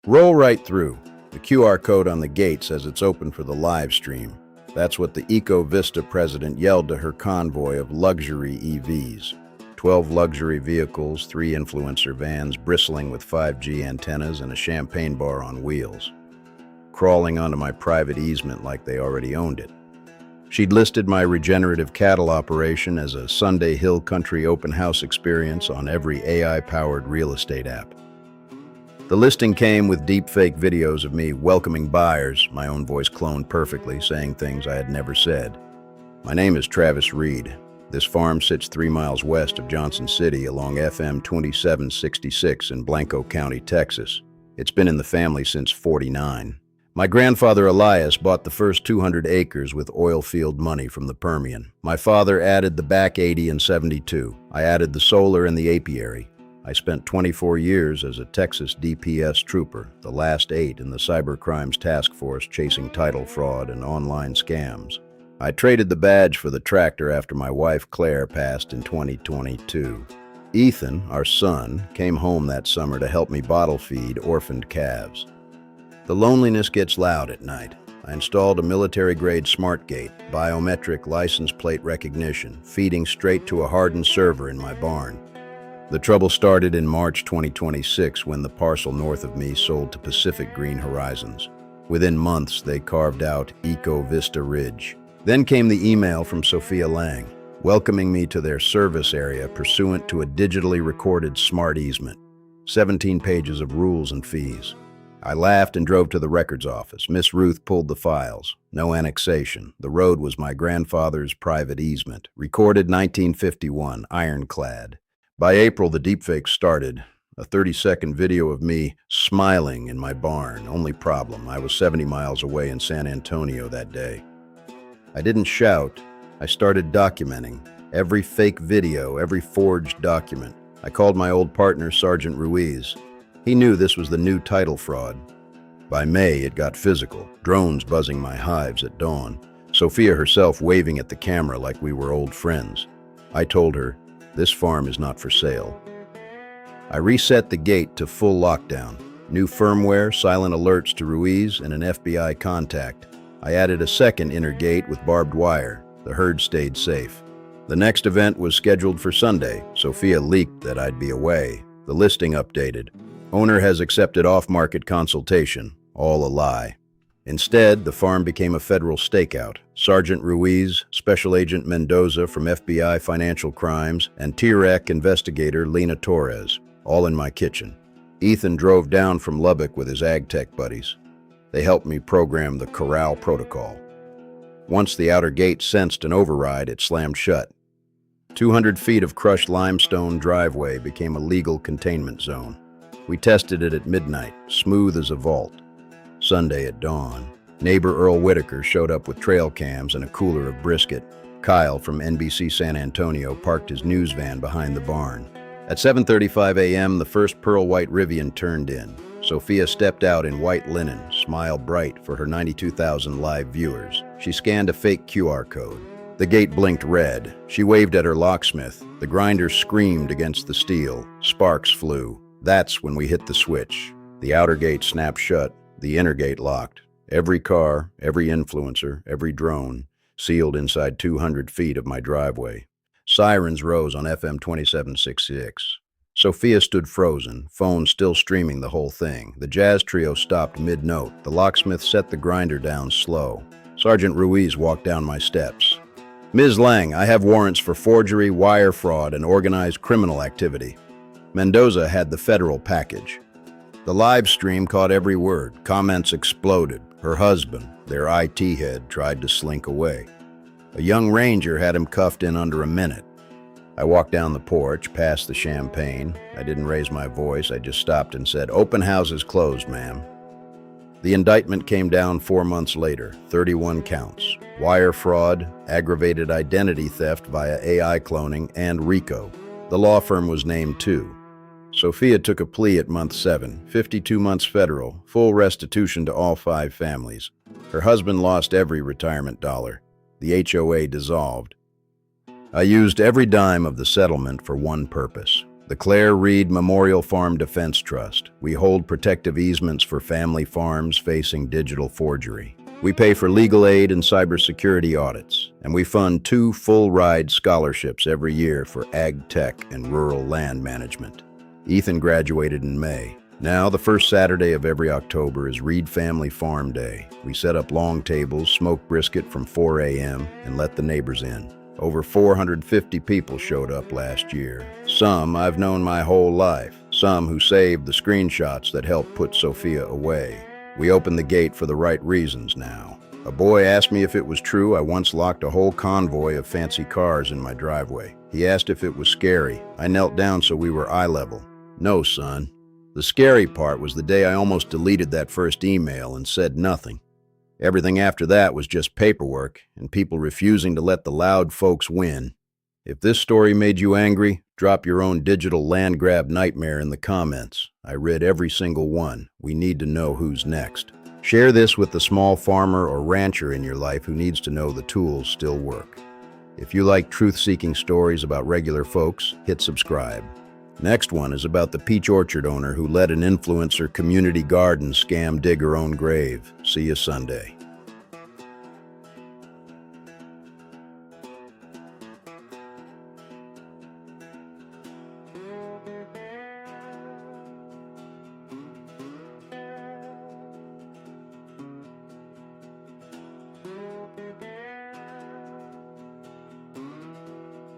Roll right through. The QR code on the gate says it's open for the live stream. That's what the Eco Vista president yelled to her convoy of luxury EVs. 12 luxury vehicles, 3 influencer vans bristling with 5G antennas and a champagne bar on wheels, crawling onto my private easement like they already owned it. She'd listed my regenerative cattle operation as a Sunday Hill Country open house experience on every AI-powered real estate app. The listing came with deepfake videos of me welcoming buyers, my own voice cloned perfectly, saying things I had never said. My name is Travis Reed. This farm sits 3 miles west of Johnson City along FM 2766 in Blanco County, Texas. It's been in the family since '49. My grandfather Elias bought the first 200 acres with oil field money from the Permian. My father added the back 80 in '72. I added the solar and the apiary. I spent 24 years as a Texas DPS trooper, the last 8 in the Cyber Crimes Task Force chasing title fraud and online scams. I traded the badge for the tractor after my wife Claire passed in 2022. Ethan, our son, came home that summer to help me bottle feed orphaned calves. The loneliness gets loud at night. I installed a military-grade smart gate, biometric license plate recognition, feeding straight to a hardened server in my barn. The trouble started in March 2026 when the parcel north of me sold to Pacific Green Horizons. Within months, they carved out Eco Vista Ridge. Then came the email from Sophia Lang, welcoming me to their service area pursuant to a digitally recorded smart easement. 17 pages of rules and fees. I laughed and drove to the records office. Miss Ruth pulled the files. No annexation. The road was my grandfather's private easement. Recorded 1951, ironclad. By April, the deepfake started. A 30-second video of me smiling in my barn. Only problem, I was 70 miles away in San Antonio that day. I didn't shout. I started documenting. Every fake video, every forged document. I called my old partner, Sergeant Ruiz. He knew this was the new title fraud. By May, it got physical. Drones buzzing my hives at dawn. Sophia herself waving at the camera like we were old friends. I told her, this farm is not for sale. I reset the gate to full lockdown. New firmware, silent alerts to Ruiz, and an FBI contact. I added a second inner gate with barbed wire. The herd stayed safe. The next event was scheduled for Sunday. Sophia leaked that I'd be away. The listing updated. Owner has accepted off-market consultation. All a lie. Instead, the farm became a federal stakeout. Sergeant Ruiz, Special Agent Mendoza from FBI Financial Crimes, and TREC investigator Lena Torres, all in my kitchen. Ethan drove down from Lubbock with his ag tech buddies. They helped me program the corral protocol. Once the outer gate sensed an override, it slammed shut. 200 feet of crushed limestone driveway became a legal containment zone. We tested it at midnight, smooth as a vault. Sunday at dawn, neighbor Earl Whitaker showed up with trail cams and a cooler of brisket. Kyle from NBC San Antonio parked his news van behind the barn. At 7:35 a.m., the first pearl white Rivian turned in. Sophia stepped out in white linen, smile bright for her 92,000 live viewers. She scanned a fake QR code. The gate blinked red. She waved at her locksmith. The grinder screamed against the steel. Sparks flew. That's when we hit the switch. The outer gate snapped shut. The inner gate locked. Every car, every influencer, every drone, sealed inside 200 feet of my driveway. Sirens rose on FM 2766. Sophia stood frozen, phone still streaming the whole thing. The jazz trio stopped mid-note. The locksmith set the grinder down slow. Sergeant Ruiz walked down my steps. Ms. Lang, I have warrants for forgery, wire fraud, and organized criminal activity. Mendoza had the federal package. The live stream caught every word. Comments exploded. Her husband, their IT head, tried to slink away. A young ranger had him cuffed in under a minute. I walked down the porch, past the champagne. I didn't raise my voice. I just stopped and said, "Open house is closed, ma'am." The indictment came down 4 months later, 31 counts. Wire fraud, aggravated identity theft via AI cloning, and RICO. The law firm was named too. Sophia took a plea at month 7, 52 months federal, full restitution to all 5 families. Her husband lost every retirement dollar. The HOA dissolved. I used every dime of the settlement for one purpose: The Claire Reed Memorial Farm Defense Trust. We hold protective easements for family farms facing digital forgery. We pay for legal aid and cybersecurity audits, and we fund 2 full-ride scholarships every year for ag tech and rural land management. Ethan graduated in May. Now, the first Saturday of every October is Reed Family Farm Day. We set up long tables, smoke brisket from 4 a.m., and let the neighbors in. Over 450 people showed up last year. Some I've known my whole life, some who saved the screenshots that helped put Sophia away. We open the gate for the right reasons now. A boy asked me if it was true I once locked a whole convoy of fancy cars in my driveway. He asked if it was scary. I knelt down so we were eye level. No, son. The scary part was the day I almost deleted that first email and said nothing. Everything after that was just paperwork and people refusing to let the loud folks win. If this story made you angry, drop your own digital land grab nightmare in the comments. I read every single one. We need to know who's next. Share this with the small farmer or rancher in your life who needs to know the tools still work. If you like truth-seeking stories about regular folks, hit subscribe. Next one is about the peach orchard owner who let an influencer community garden scam dig her own grave. See you Sunday.